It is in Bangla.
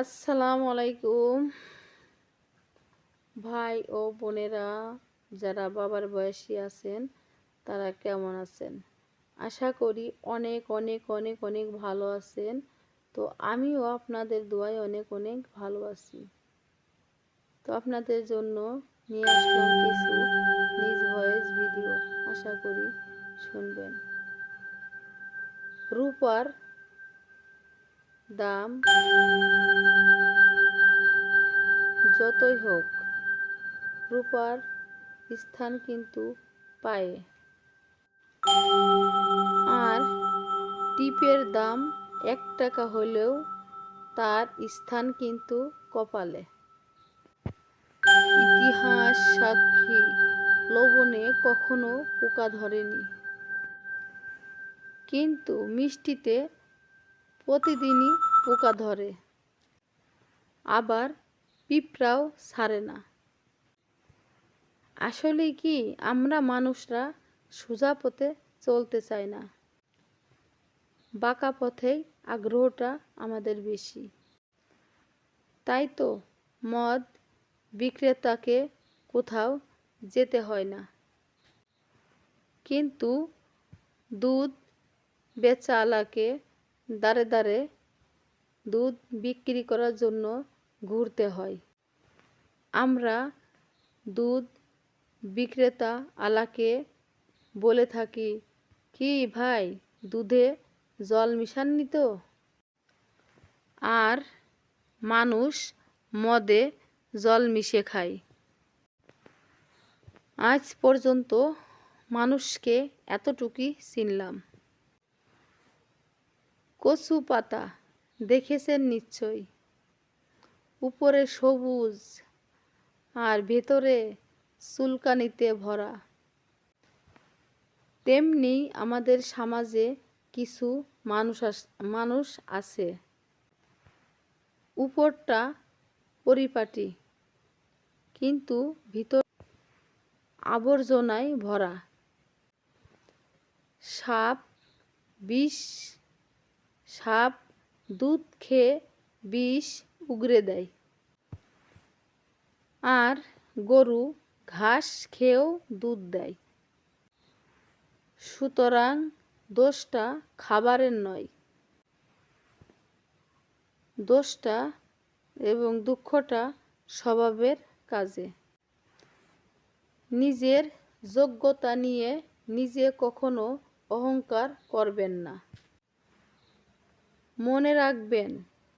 আসসালামু আলাইকুম ভাই ও বোনেরা, যারা বাবার বয়সী আছেন তারা কেমন আছেন? আশা করি অনেক অনেক অনেক অনেক ভালো আছেন। তো আমিও আপনাদের দোয়ায় অনেক অনেক ভালো আছি। তো আপনাদের জন্য নিয়ে আসলাম কিছু নিজ ভয়েস ভিডিও, আশা করি শুনবেন। রূপার দাম যতই হোক, রূপার স্থান কিন্তু পায়ে, আর টিপের দাম 1 টাকা হলেও তার স্থান কিন্তু কপালে। ইতিহাস সাক্ষী, লবণে কখনো পোকা ধরেনি, কিন্তু মিষ্টিতে প্রতিদিনই পোকা ধরে, আবার পিঁপড়াও ছাড়ে না। আসলে কি আমরা মানুষরা সোজা পথে চলতে চাই না, বাঁকা পথেই আগ্রহটা আমাদের বেশি। তাই তো মদ বিক্রেতাকে কোথাও যেতে হয় না, কিন্তু দুধ বেচালাকে দাঁড়ে দাঁড়ে দুধ বিক্রি করার জন্য ঘুরতে হয়। আমরা দুধ বিক্রেতা আলাকে বলে থাকি, কি ভাই, দুধে জল মিশাননি তো? আর মানুষ মদে জল মিশিয়ে খায়। আজ পর্যন্ত মানুষকে এতটুকুই চিনলাম। কচু পাতা দেখেছেন নিশ্চয়ই, উপরে সবুজ আর ভেতরে চুলকানিতে ভরা। তেমনি আমাদের সমাজে কিছু মানুষ আছে, উপরটা পরিপাটি কিন্তু ভিতর আবর্জনায় ভরা। সাপ দুধ খেয়ে বিষ উগরে দেয়, আর গরু ঘাস খেয়েও দুধ দেয়। সুতরাং দোষটা খাবারের নয়, দোষটা এবং দুঃখটা স্বভাবের কাজে। নিজের যোগ্যতা নিয়ে নিজে কখনো অহংকার করবেন না। মনে রাখবেন,